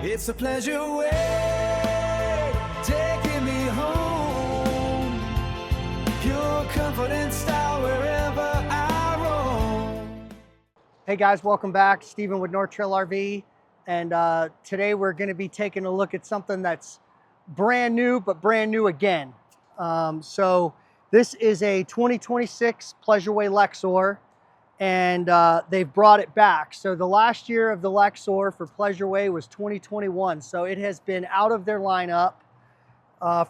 It's a Pleasure-Way, taking me home. Pure comfort and style wherever I roam. Hey guys, welcome back. Steven with North Trail RV. And today we're going to be taking a look at something that's brand new, but brand new again. So this is a 2026 Pleasure-Way Lexor, and they've brought it back. So the last year of the Lexor for Pleasure-Way was 2021. So it has been out of their lineup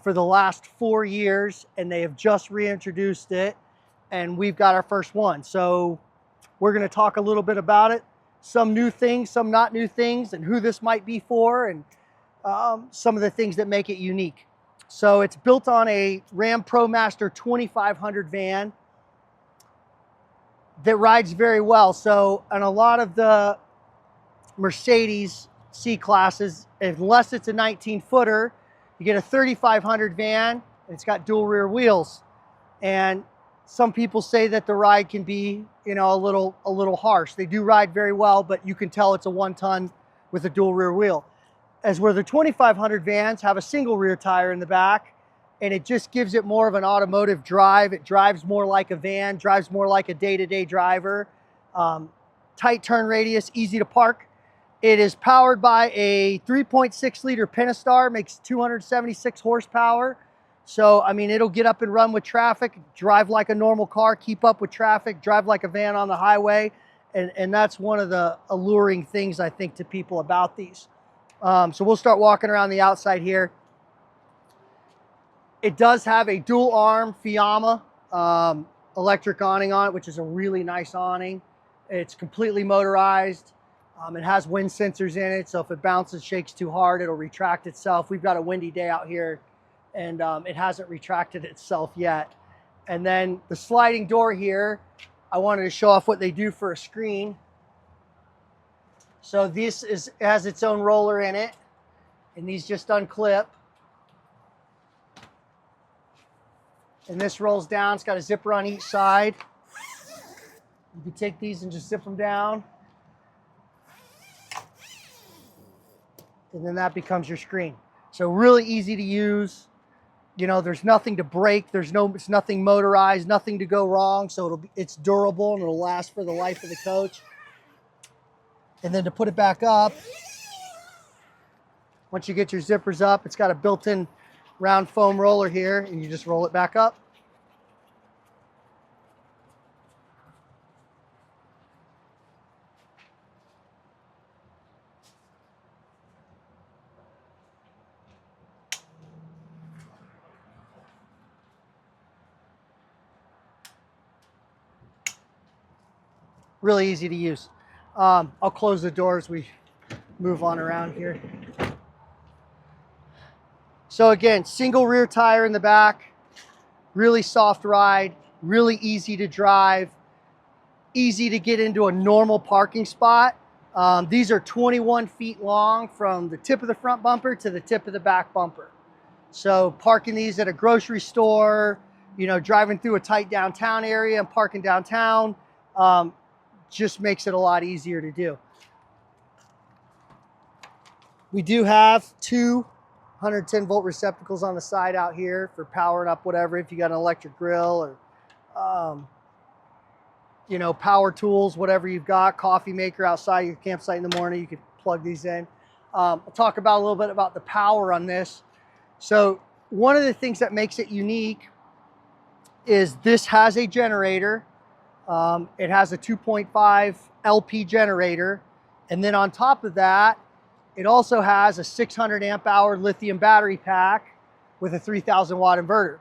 for the last 4 years, and they have just reintroduced it, and we've got our first one. So we're going to talk a little bit about it, some new things, some not new things, and who this might be for, and some of the things that make it unique. So it's built on a RAM ProMaster 2500 van that rides very well. So on a lot of the Mercedes C-classes, unless it's a 19-footer, you get a 3500 van, and it's got dual rear wheels. And some people say that the ride can be, you know, a little harsh. They do ride very well, but you can tell it's a 1-ton with a dual rear wheel. As where the 2500 vans have a single rear tire in the back, and it just gives it more of an automotive drive. It drives more like a van, drives more like a day-to-day driver. Tight turn radius, easy to park. It is powered by a 3.6 liter Pentastar, makes 276 horsepower. So, I mean, it'll get up and run with traffic, drive like a normal car, keep up with traffic, drive like a van on the highway. And that's one of the alluring things, I think, to people about these. So we'll start walking around the outside here. It does have a dual arm Fiamma electric awning on it, which is a really nice awning. It's completely motorized. It has wind sensors in it, so if it bounces, shakes too hard, it'll retract itself. We've got a windy day out here, and it hasn't retracted itself yet. And then the sliding door here, I wanted to show off what they do for a screen. So this has its own roller in it, and these just unclip. And this rolls down. It's got a zipper on each side. You can take these and just zip them down. And then that becomes your screen. So really easy to use. You know, there's nothing to break. It's nothing motorized, nothing to go wrong. So it's durable and it'll last for the life of the coach. And then to put it back up, once you get your zippers up, it's got a built-in round foam roller here, and you just roll it back up. Really easy to use. I'll close the door as we move on around here. So again, single rear tire in the back, really soft ride, really easy to drive, easy to get into a normal parking spot. These are 21 feet long from the tip of the front bumper to the tip of the back bumper. So parking these at a grocery store, you know, driving through a tight downtown area and parking downtown, just makes it a lot easier to do. We do have two 110 volt receptacles on the side out here for powering up whatever, if you got an electric grill or you know, power tools, whatever you've got, coffee maker outside your campsite in the morning, you could plug these in. I'll talk about a little bit about the power on this. So one of the things that makes it unique is this has a generator. It has a 2.5 LP generator, and then on top of that, it also has a 600 amp hour lithium battery pack with a 3000 watt inverter.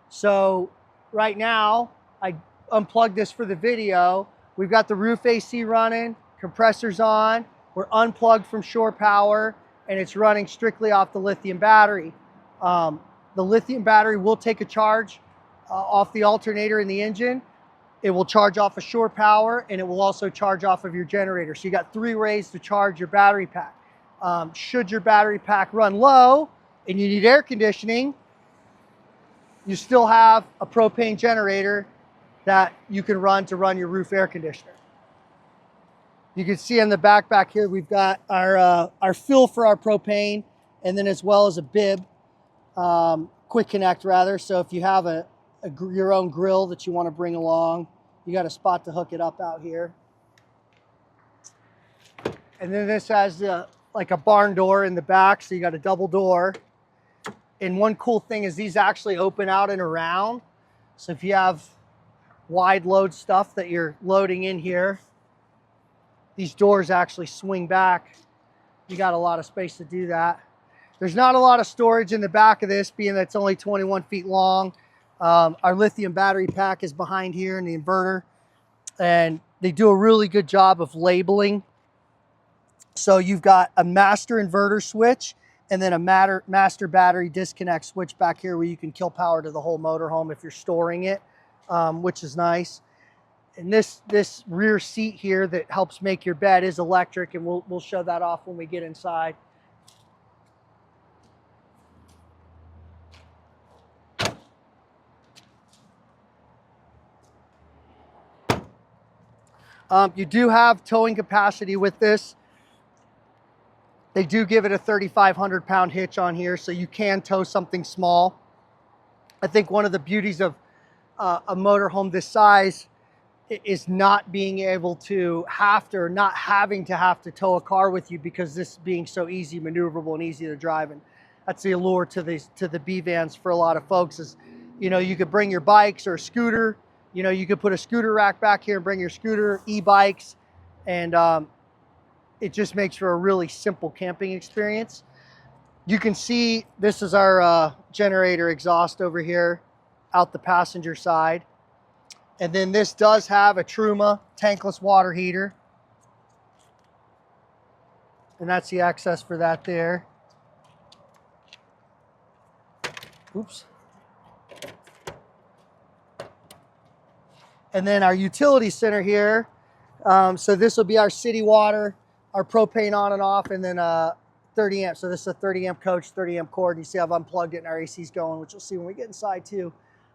So right now, I unplugged this for the video. We've got the roof AC running, compressors on, we're unplugged from shore power, and it's running strictly off the lithium battery. The lithium battery will take a charge off the alternator in the engine. It will charge off of shore power, and it will also charge off of your generator. So you got 3 ways to charge your battery pack. Should your battery pack run low and you need air conditioning, you still have a propane generator that you can run to run your roof air conditioner. You can see on the back here, we've got our fill for our propane, and then as well as a bib, quick connect rather. So if you have your own grill that you want to bring along, you got a spot to hook it up out here. And then this has like a barn door in the back, so you got a double door. And one cool thing is these actually open out and around. So if you have wide load stuff that you're loading in here, these doors actually swing back. You got a lot of space to do that. There's not a lot of storage in the back of this, being that it's only 21 feet long. Our lithium battery pack is behind here in the inverter, and they do a really good job of labeling. So you've got a master inverter switch and then a master battery disconnect switch back here where you can kill power to the whole motorhome if you're storing it, which is nice. And this rear seat here that helps make your bed is electric, and we'll show that off when we get inside. You do have towing capacity with this. They do give it a 3,500 pound hitch on here, so you can tow something small. I think one of the beauties of a motorhome this size is not being able to not having to have to tow a car with you, because this being so easy maneuverable and easy to drive. And that's the allure to the B vans for a lot of folks is, you know, you could bring your bikes or a scooter. You know, you could put a scooter rack back here and bring your scooter, e-bikes, and it just makes for a really simple camping experience. You can see this is our generator exhaust over here out the passenger side. And then this does have a Truma tankless water heater. And that's the access for that there. Oops. And then our utility center here. So this will be our city water, our propane on and off, and then 30 amp. So this is a 30 amp coach, 30 amp cord. You see I've unplugged it and our AC's going, which you'll see when we get inside too.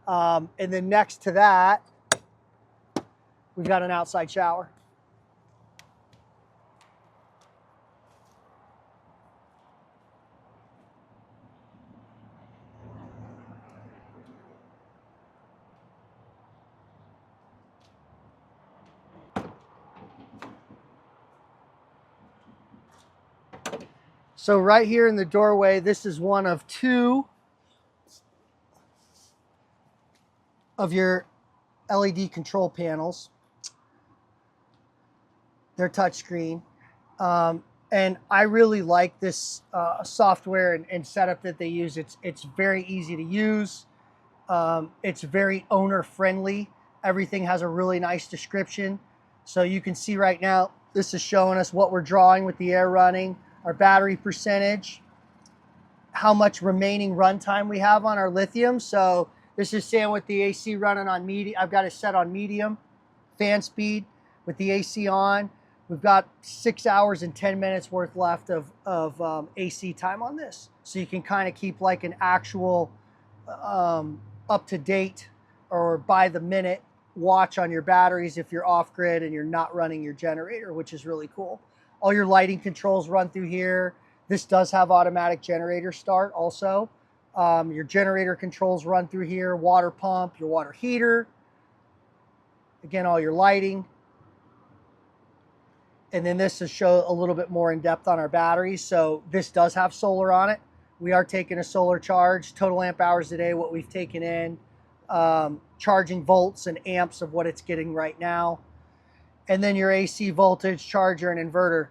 And then next to that, we've got an outside shower. So right here in the doorway, this is one of two of your LED control panels. They're touchscreen. And I really like this software and setup that they use. It's very easy to use. It's very owner friendly. Everything has a really nice description. So you can see right now, this is showing us what we're drawing with the air running, our battery percentage, how much remaining runtime we have on our lithium. So this is saying with the AC running on medium, I've got it set on medium fan speed with the AC on. We've got 6 hours and 10 minutes worth left of AC time on this. So you can kind of keep like an actual up to date or by the minute watch on your batteries if you're off grid and you're not running your generator, which is really cool. All your lighting controls run through here. This does have automatic generator start also. Your generator controls run through here, water pump, your water heater. Again, all your lighting. And then this is show a little bit more in depth on our batteries. So this does have solar on it. We are taking a solar charge, total amp hours a day, what we've taken in, charging volts and amps of what it's getting right now. And then your AC voltage, charger, and inverter.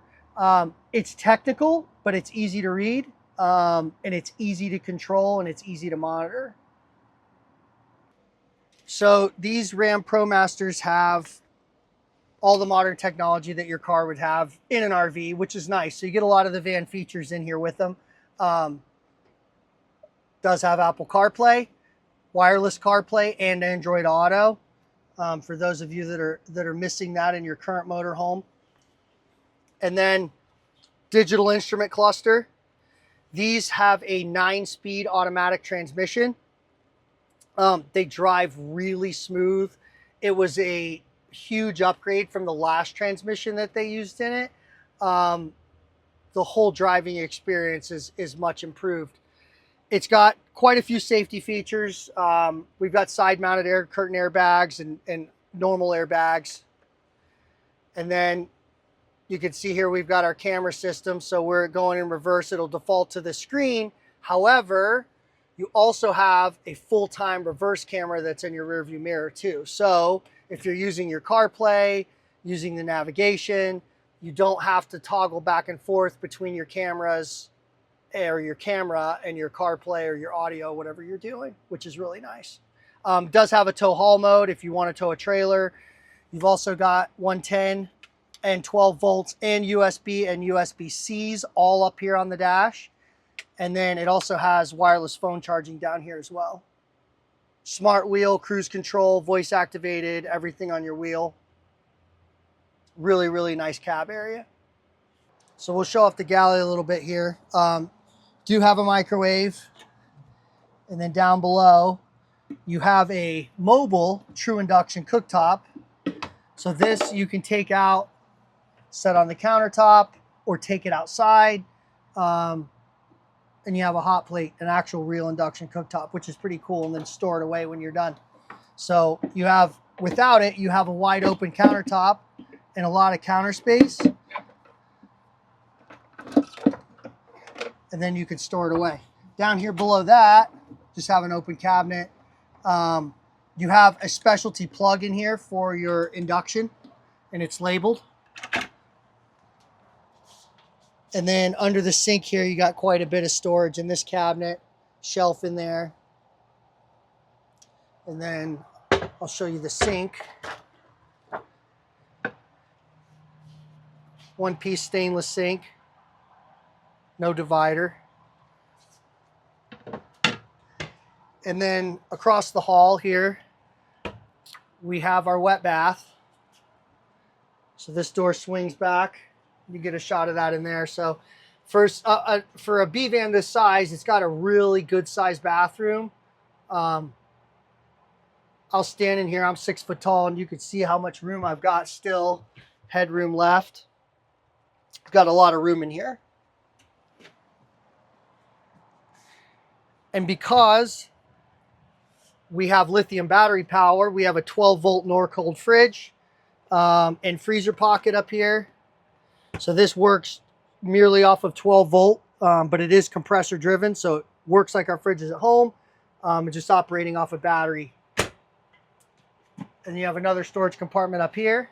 It's technical, but it's easy to read, and it's easy to control, and it's easy to monitor. So these RAM ProMasters have all the modern technology that your car would have in an RV, which is nice. So you get a lot of the van features in here with them. Does have Apple CarPlay, wireless CarPlay, and Android Auto. For those of you that are missing that in your current motorhome. And then digital instrument cluster. These have a 9-speed automatic transmission. They drive really smooth. It was a huge upgrade from the last transmission that they used in it. The whole driving experience is much improved. It's got quite a few safety features. We've got side mounted air curtain airbags and normal airbags. And then you can see here we've got our camera system. So we're going in reverse, it'll default to the screen. However, you also have a full-time reverse camera that's in your rearview mirror too. So if you're using your CarPlay, using the navigation, you don't have to toggle back and forth between your cameras or your camera and your CarPlay or your audio, whatever you're doing, which is really nice. Does have a tow haul mode if you want to tow a trailer. You've also got 110 and 12 volts and USB and USB-Cs all up here on the dash. And then it also has wireless phone charging down here as well. Smart wheel, cruise control, voice activated, everything on your wheel. Really, really nice cab area. So we'll show off the Galley a little bit here. Do have a microwave. And then down below, you have a mobile true induction cooktop. So this you can take out, set on the countertop, or take it outside. And you have a hot plate, an actual real induction cooktop, which is pretty cool, and then store it away when you're done. So you have, without it, you have a wide open countertop and a lot of counter space. And then you can store it away. Down here below that, just have an open cabinet. You have a specialty plug in here for your induction, and it's labeled. And then under the sink here, you got quite a bit of storage in this cabinet, shelf in there. And then I'll show you the sink. One piece stainless sink, no divider. And then across the hall here, we have our wet bath. So this door swings back. You get a shot of that in there. So first, for a B van this size, it's got a really good sized bathroom. I'll stand in here. I'm 6 foot tall, and you can see how much room I've got still. Headroom left. I've got a lot of room in here. And because we have lithium battery power, we have a 12 volt Norcold fridge and freezer pocket up here. So this works merely off of 12 volt, but it is compressor driven. So it works like our fridge is at home. It's just operating off a battery. And you have another storage compartment up here.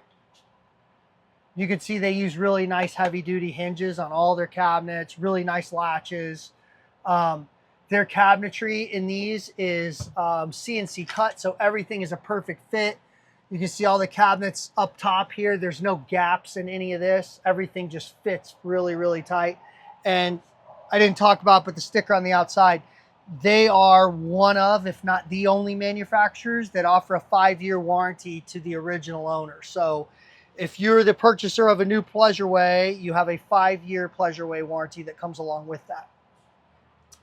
You can see they use really nice heavy duty hinges on all their cabinets, really nice latches. Their cabinetry in these is CNC cut, so everything is a perfect fit. You can see all the cabinets up top here. There's no gaps in any of this. Everything just fits really, really tight. And I didn't talk about, but the sticker on the outside, they are one of, if not the only manufacturers that offer a 5-year warranty to the original owner. So if you're the purchaser of a new Pleasure-Way, you have a 5-year Pleasure-Way warranty that comes along with that.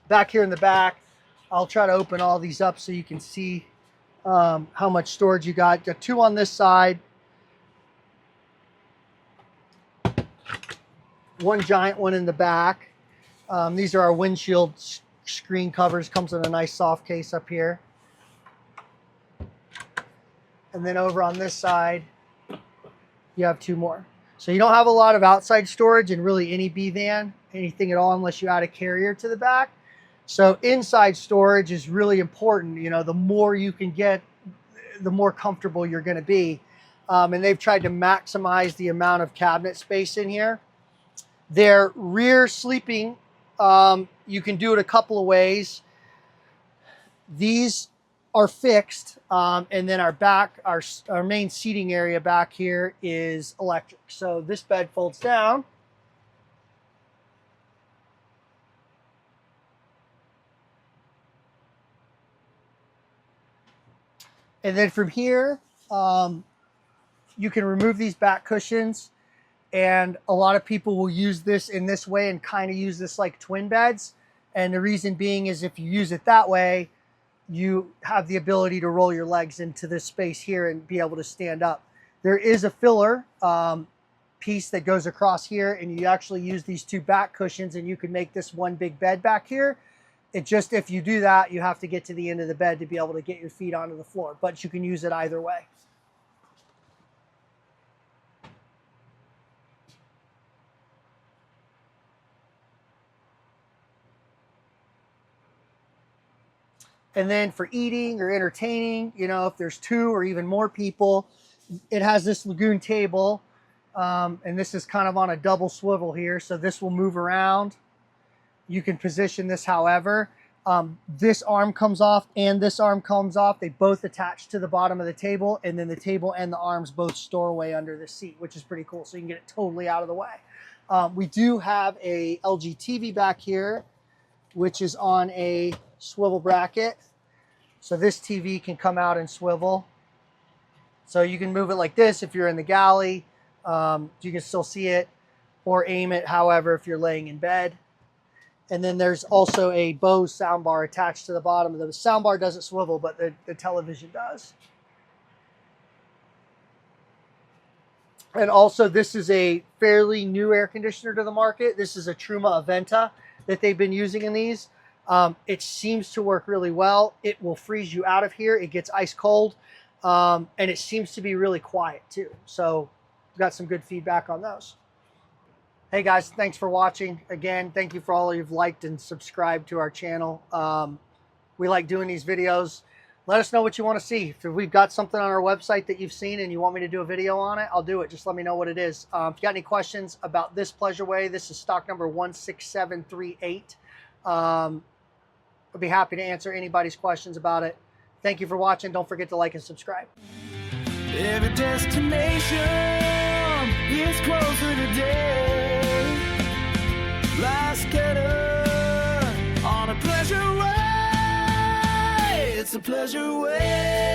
Back here in the back, I'll try to open all these up so you can see how much storage you got. Got 2 on this side, 1 giant one in the back. These are our windshield screen covers. Comes in a nice soft case up here. And then over on this side, you have 2 more. So you don't have a lot of outside storage in really any B van, anything at all, unless you add a carrier to the back. So inside storage is really important. You know, the more you can get, the more comfortable you're going to be. And they've tried to maximize the amount of cabinet space in here. Their rear sleeping, you can do it a couple of ways. These are fixed, and then our back, our main seating area back here is electric. So this bed folds down. And then from here, you can remove these back cushions, and a lot of people will use this in this way and kind of use this like twin beds. And the reason being is if you use it that way, you have the ability to roll your legs into this space here and be able to stand up. There is a filler piece that goes across here, and you actually use these two back cushions, and you can make this one big bed back here. It just, if you do that, you have to get to the end of the bed to be able to get your feet onto the floor, but you can use it either way. And then for eating or entertaining, you know, if there's 2 or even more people, it has this lagoon table. And this is kind of on a double swivel here. So this will move around. You can position this however. This arm comes off and this arm comes off. They both attach to the bottom of the table. And then the table and the arms both store away under the seat, which is pretty cool. So you can get it totally out of the way. We do have a LG TV back here, which is on a swivel bracket. So this TV can come out and swivel. So you can move it like this if you're in the galley. You can still see it, or aim it however if you're laying in bed. And then there's also a Bose soundbar attached to the bottom. The soundbar doesn't swivel, but the television does. And also, this is a fairly new air conditioner to the market. This is a Truma Aventa that they've been using in these. It seems to work really well. It will freeze you out of here. It gets ice cold. And it seems to be really quiet too. So got some good feedback on those. Hey guys, thanks for watching. Again, thank you for all you've liked and subscribed to our channel. We like doing these videos. Let us know what you want to see. If we've got something on our website that you've seen and you want me to do a video on it, I'll do it. Just let me know what it is. If you got any questions about this Pleasure-Way, this is stock number 16738. I'll be happy to answer anybody's questions about it. Thank you for watching. Don't forget to like and subscribe. Every destination is closer today. Life's better on a pleasure way. It's a pleasure way.